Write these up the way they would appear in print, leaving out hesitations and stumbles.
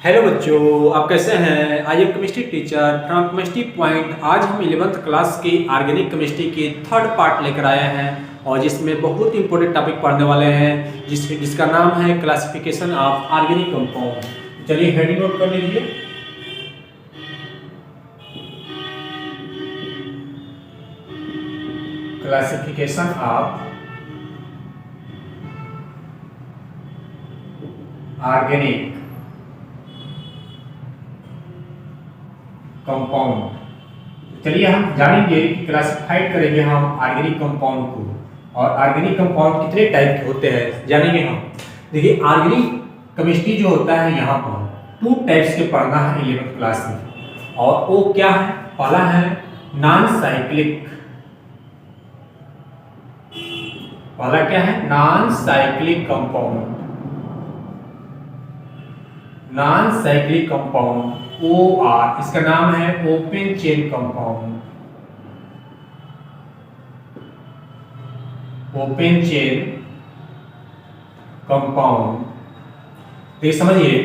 Hello बच्चों, आप कैसे हैं? I am chemistry teacher from chemistry point. आज हम 11th क्लास की ऑर्गेनिक केमिस्ट्री की थर्ड पार्ट लेकर आए हैं और जिसमें बहुत इंपॉर्टेंट टॉपिक पढ़ने वाले हैं जिसका नाम है क्लासिफिकेशन ऑफ ऑर्गेनिक कंपाउंड। चलिए हेडिंग नोट कर लीजिए। Classification of organic compound. चलिए हम जानेंगे कि क्लासिफाइड करेंगे हम ऑर्गेनिक कंपाउंड को और ऑर्गेनिक कंपाउंड कितने टाइप के होते हैं जानेंगे हम। देखिए ऑर्गेनिक केमिस्ट्री जो होता है यहाँ पर 2 टाइप्स के पढ़ना है 11th क्लास में। और वो क्या है? पहला है नॉन साइक्लिक। पहला क्या है? Non cyclic compound. Non cyclic compound OR, इसका नाम है open chain compound. Open chain compound. तो समझिए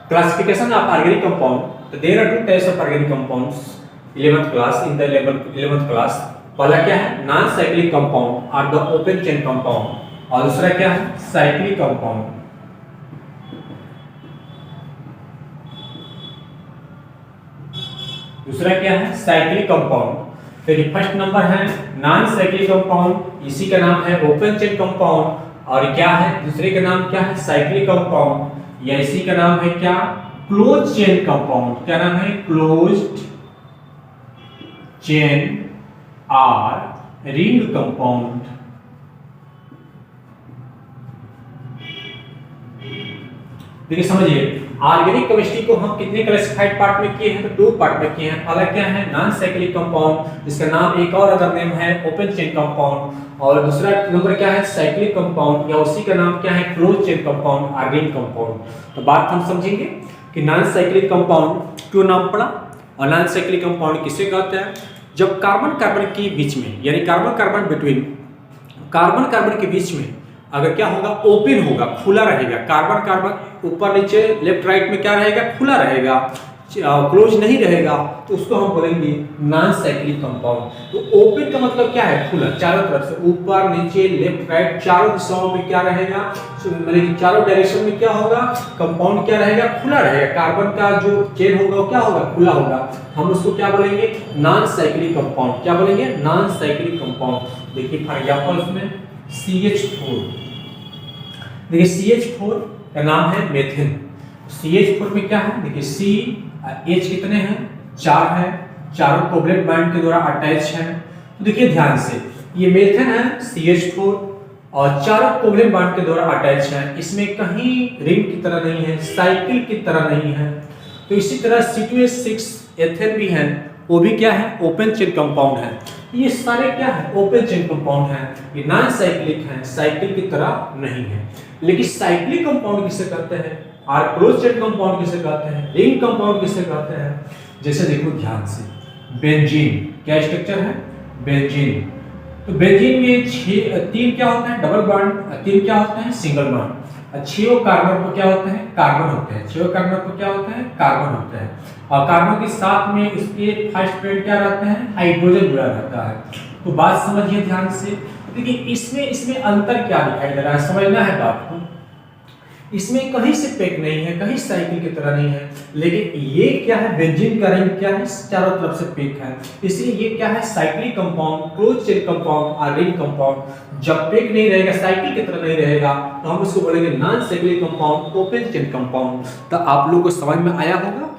क्लासिफिकेशन ऑफ ऑर्गेनिक कंपाउंड। तो there are 2 types of organic compounds 11th class in the 11th class. पहला क्या है? नॉन साइक्लिक कंपाउंड और द ओपन चेन कंपाउंड। और दूसरा क्या है? Cyclic compound. दूसरा क्या है? Cyclic compound. तो फर्स्ट नंबर है नॉन साइक्लिक कंपाउंड, इसी का नाम है ओपन चेन कंपाउंड। और क्या है? दूसरे का नाम क्या है? साइक्लिक कंपाउंड, या इसी का नाम है क्या? Close chain compound. क्या नाम है? क्लोज्ड चेन और रिंग कंपाउंड। देखिए समझिए ऑर्गेनिक केमिस्ट्री को हम कितने क्लासिफाइड पार्ट में किए हैं? तो 2 पार्ट में किए हैं। पहला क्या है? नॉन साइक्लिक कंपाउंड, जिसका नाम एक और अदर नेम है ओपन चेन कंपाउंड। और दूसरा नंबर क्या है? साइक्लिक कंपाउंड, या उसी का नाम क्या है? Close chain compound, organic compound. तो बात हम समझेंगे कि नॉन साइक्लिक कंपाउंड क्यों नाम पड़ा और नॉन साइक्लिक कंपाउंड किसे कहते हैं। जब कार्बन कार्बन के बीच में, यानी carbon carbon between, carbon carbon के बीच में अगर क्या होगा? ओपन होगा, खुला रहेगा। कार्बन कार्बन ऊपर नीचे लेफ्ट राइट में क्या रहेगा? खुला रहेगा, क्लोज नहीं रहेगा, तो उसको हम बोलेंगे नॉन साइक्लिक कंपाउंड। तो ओपन का मतलब क्या है? खुला, चारों तरफ से ऊपर नीचे लेफ्ट राइट चारों दिशाओं में क्या रहेगा? मतलब कि चारों डायरेक्शन में क्या होगा? कंपाउंड क्या रहेगा? खुला रहेगा। कार्बन का जो चेन होगा वो क्या होगा? खुला होगा। हम उसको क्या बोलेंगे? Non cyclic compound. क्या बोलेंगे? Non cyclic compound. देखिए फॉर एग्जांपल इसमें CH4। देखिए CH4 का नाम है मेथेन। CH4 में क्या है? देखिए C H कितने हैं? 4 है, चारों कोवलेंट बॉन्ड के द्वारा अटैच है। तो देखिए ध्यान से, ये मेथेन है CH4 और चारों कोवलेंट बॉन्ड के द्वारा अटैच है। इसमें कहीं रिंग की तरह नहीं है, साइकिल की तरह नहीं है। तो इसी तरह C2H6 एथेन भी है, वो भी क्या है? ओपन चेन कंपाउंड है। ये सारे क्या है? ओपन चेन कंपाउंड है। ये नॉन साइक्लिक है, साइकिल की तरह नहीं है। लेकिन साइक्लिक कंपाउंड किसे कहते हैं और क्लोज चेन कंपाउंड किसे कहते हैं, रिंग कंपाउंड किसे कहते हैं? जैसे देखो ध्यान से, बेंजीन क्या स्ट्रक्चर है? बेंजीन। तो बेंजीन में 3 क्या होता है? Double bond. 3 क्या होता है? Single bond. 6 कार्बन पर क्या होता है? कार्बन होते हैं। 6 कार्बन पर क्या होता है? कार्बन होता है। और कार्बन के साथ में उसके फर्स्ट फ्रेंड क्या रहते हैं? हाइड्रोजन जुड़ा रहता है। तो बात समझिए ध्यान से। देखिए इसमें अंतर क्या दिखाई दे रहा है, समझना है बात को। इसमें कहीं से पैक नहीं है, कहीं साइकिल की तरह नहीं है, लेकिन ये क्या है? बेंजीन का रिंग क्या है? चारों तरफ से पैक है। इसलिए ये क्या है? Cyclic compound, close chain compound और रिंग कंपाउंड। जब पैक नहीं रहेगा, साइकिल की तरह नहीं रहेगा, तो हम उसको बोलेंगे non cyclic compound, open chain compound. तो आप लोगों को समझ में आया होगा।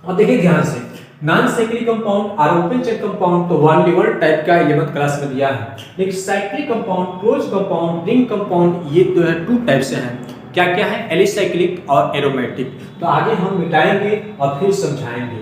और देखिए ध्यान से, नॉन साइक्लिक कंपाउंड और ओपन चेन कंपाउंड तो 1 टाइप का 11th क्लास में दिया है, लेकिन cyclic compound, close compound, ring compound ये तो है 2 टाइप से हैं। क्या क्या है? एलिसाइक्लिक और एरोमेटिक। तो आगे हम मिटाएंगे और फिर समझाएंगे।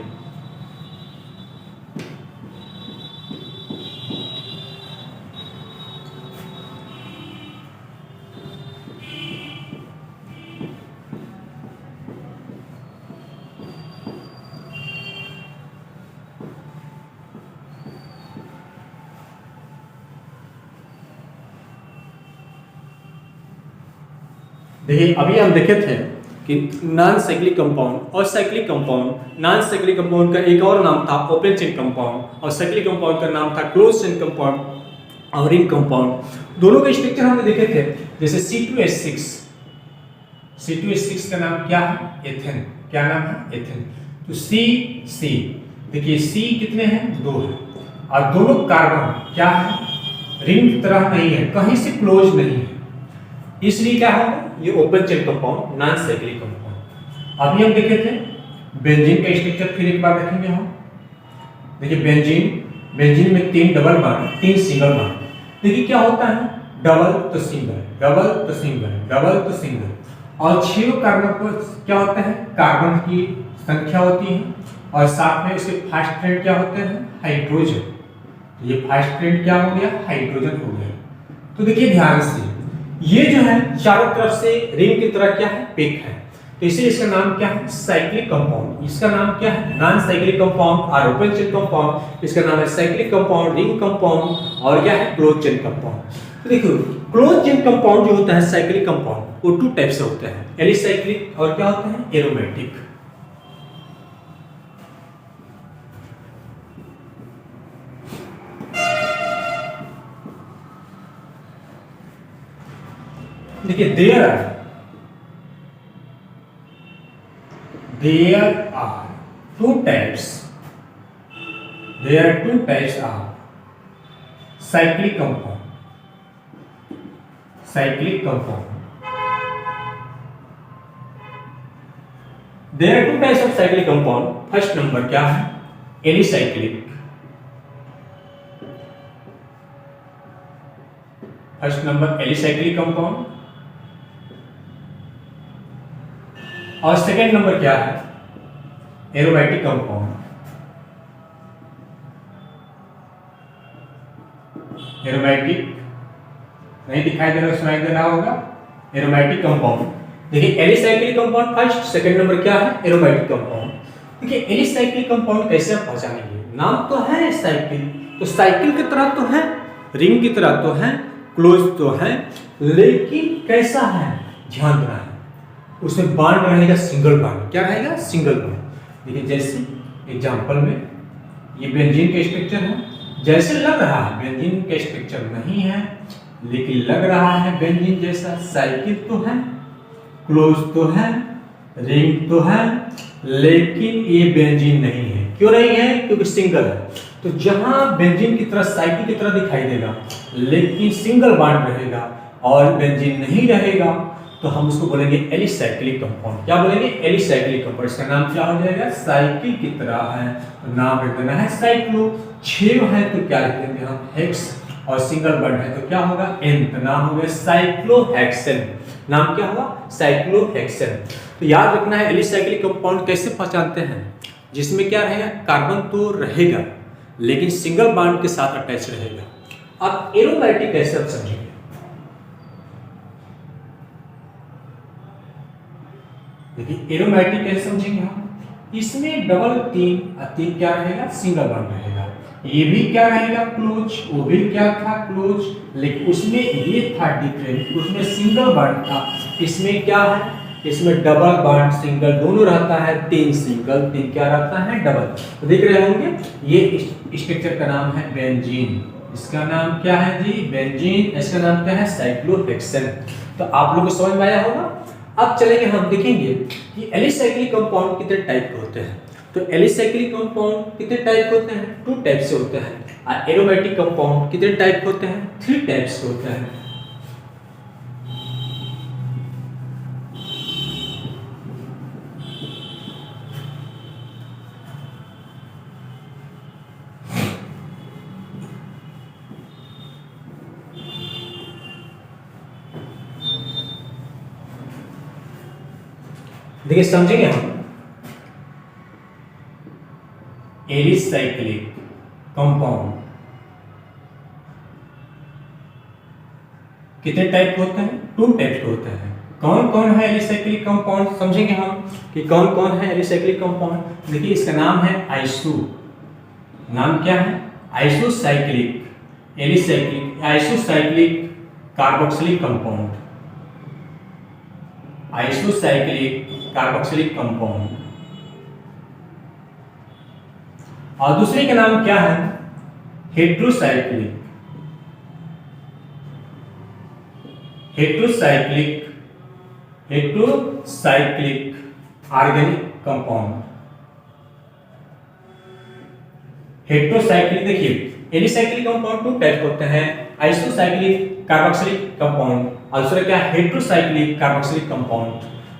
देखिए अभी हम देखे थे कि नॉन साइक्लिक कंपाउंड और cyclic compound, non cyclic compound का एक और नाम था ओपन चेन कंपाउंड और साइक्लिक कंपाउंड का नाम था क्लोज चेन कंपाउंड और रिंग कंपाउंड। दोनों के स्ट्रक्चर हमने देखे थे, जैसे C2H6, C2H6 का नाम क्या है? एथेन। क्या नाम है? एथेन। तो C देखिए C कितने हैं? 2 है और दोनों कार्बन क्या है? रिंग की तरह नहीं है, कहीं से क्लोज नहीं है, इसलिए क्या होगा? ये open chain compound, non cyclic compound. अभी हम देखे थे बेंजीन का स्ट्रक्चर, फिर एक बार देखेंगे हम। देखिए बेंजीन में 3 डबल बॉन्ड, 3 सिंगल बॉन्ड। देखिए क्या होता है? डबल तो सिंगल, डबल तो सिंगल, डबल तो सिंगल, और 6 कार्बन पर क्या होता है? कार्बन की संख्या होती है और साथ में उसके फर्स्ट फ्रेंड क्या होते हैं? हाइड्रोजन। ये फर्स्ट फ्रेंड क्या हो गया? हाइड्रोजन हो गया। तो देखिए ध्यान से, ये जो है चारों तरफ से रिंग की तरह क्या है? पैक है, तो इसीलिए इसका नाम क्या है? Cyclic compound. इसका नाम क्या है? नॉन साइक्लिक कंपाउंड और ओपन चेन कंपाउंड। इसका नाम है साइक्लिक कंपाउंड, रिंग कंपाउंड और क्या है? Close chain compound. तो देखो क्लोज चेन कंपाउंड जो होता है साइक्लिक कंपाउंड, वो 2 टाइप से होते हैं, एलिसाइक्लिक और क्या होता है? एरोमेटिक। देखिए there are 2 types, there are 2 types of cyclic compound, there are 2 types of cyclic compound। First number क्या है? Alicyclic. First number alicyclic compound और सेकेंड नंबर क्या है? Aromatic compound. एरोमेटिक नहीं दिखाई दे रहा, सुनाई दे रहा होगा? Aromatic compound. देखिए alicyclic compound first, second number क्या है? Aromatic compound. देखिए एलिसाइक्लिक कंपाउंड कैसे आप पहचानेंगे? नाम तो है साइकिल, तो साइकिल की तरह तो है, रिंग की तरह तो है, क्लोज तो है, लेकिन कैसा है? ध्यान देना है, उसमें बॉन्ड रहेगा सिंगल बॉन्ड। क्या रहेगा? Single bond. देखिए जैसे एग्जांपल में ये बेंजीन का स्ट्रक्चर है, जैसे लग रहा है बेंजीन का स्ट्रक्चर नहीं है, लेकिन लग रहा है बेंजीन जैसा। साइकिल तो है, क्लोज तो है, रिंग तो है, लेकिन ये बेंजीन नहीं है। क्यों नहीं है? क्योंकि सिंगल है। तो जहां बेंजीन की तरह साइकिल की तरह दिखाई देगा, लेकिन सिंगल बॉन्ड रहेगा और बेंजीन नहीं रहेगा, तो हम उसको बोलेंगे एलिसाइक्लिक कंपाउंड। क्या बोलेंगे? Alicyclic compound. इसका नाम क्या हो जाएगा? साइकिल की तरह है, तो नाम रख देना है साइक्लो। 6 है तो क्या लिख देंगे हम? हेक्स, और सिंगल बॉन्ड है तो क्या होगा? एन, तो नाम हो गया साइक्लोहेक्सेन। नाम क्या होगा? साइक्लोहेक्सेन। तो याद रखना है एलिसाइक्लिक कंपाउंड कैसे पहचानते हैं? जिसमें क्या रहेगा? कार्बन तो रहेगा, लेकिन सिंगल बॉन्ड के साथ अटैच रहेगा। अब एरोमेटिक कैसे आप समझेंगे? देखिए एरोमेटिक कैसे समझेंगे हम? इसमें डबल 3 क्या रहेगा? सिंगल बॉन्ड रहेगा। ये भी क्या रहेगा? क्लोज। वो भी क्या था? क्लोज। लेकिन उसमें ये था डिफरेंट, उसमें सिंगल बॉन्ड था, इसमें क्या है? इसमें डबल बॉन्ड सिंगल दोनों रहता है। 3 सिंगल, 3 क्या रहता है? डबल। तो देख रहे होंगे ये स्ट्रक्चर का नाम है बेंजीन। इसका नाम क्या है जी? बेंजीन। इसका नाम क्या है? साइक्लोहेक्सेन। तो आप लोगों को समझ में आया होगा। अब चलेंगे हम देखेंगे कि एलिसाइक्लिक कंपाउंड कितने टाइप के होते हैं। तो एलिसाइक्लिक कंपाउंड कितने टाइप होते हैं? 2 टाइप से होते हैं। और एरोमेटिक कंपाउंड कितने टाइप होते हैं? 3 टाइप से होते हैं। देखिए समझेंगे हम। एलिसाइक्लिक कंपाउंड कितने टाइप होते हैं? 2 टाइप के होते हैं। कौन कौन है एलिसाइक्लिक कंपाउंड? समझेंगे हम कि कौन कौन है एलिसाइक्लिक कंपाउंड। देखिए इसका नाम है आइसो। नाम क्या है? Isocyclic alicyclic, isocyclic carboxylic compound, isocyclic carboxylic compound. और दूसरे का नाम क्या है? Heterocyclic. Heterocyclic organic compound. Heterocyclic देखिए, एलिसाइक्लिक कंपाउंड 2 टाइप होते हैं, आइसोसाइक्लिक कार्बोक्सिलिक कंपाउंड और दूसरा क्या है? Heterocyclic carboxylic compound.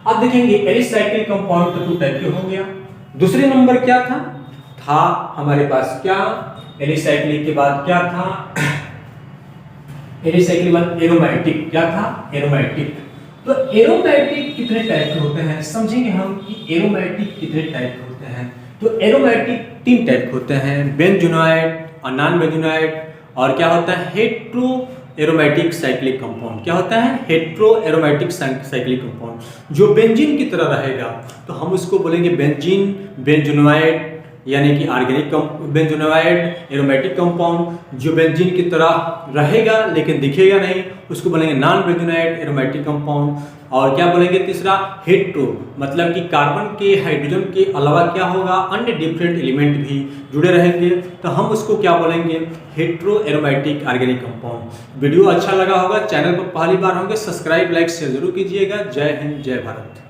अब देखेंगे एलिसाइक्लिक कंपाउंड तो 2 टाइप के हो गया। दूसरे नंबर क्या था हमारे पास क्या? एलिसाइक्लिक के बाद क्या था? एलिसाइक्लिक बाद एरोमेटिक। क्या था? एरोमेटिक। तो एरोमेटिक कितने टाइप के होते हैं समझेंगे हम कि एरोमेटिक कितने टाइप के होते हैं। तो एरोमेटिक 3 टाइप के होते हैं, बेंजोनाइड और नॉन बेंजोनाइड, और क्या होता है? Hetero aromatic cyclic compound. क्या होता है? Hetero aromatic cyclic compound. जो बेंजीन की तरह रहेगा तो हम उसको बोलेंगे बेंजीन बेंजोनाइड, यानी कि ऑर्गेनिक बेंजोनाइड एरोमेटिक कंपाउंड। जो बेंजीन की तरह रहेगा लेकिन दिखेगा नहीं उसको बोलेंगे नॉन बेंजोनाइड एरोमेटिक कंपाउंड। और क्या बोलेंगे? तीसरा हेट्रो, मतलब कि कार्बन के हाइड्रोजन के अलावा क्या होगा? अन्य डिफरेंट एलिमेंट भी जुड़े रहेंगे तो हम उसको क्या बोलेंगे? Hetero aromatic organic compound. Video अच्छा लगा होगा, चैनल पर पहली बार होंगे सब्सक्राइब लाइक शेयर जरूर कीजिएगा। जय हिंद जय भारत।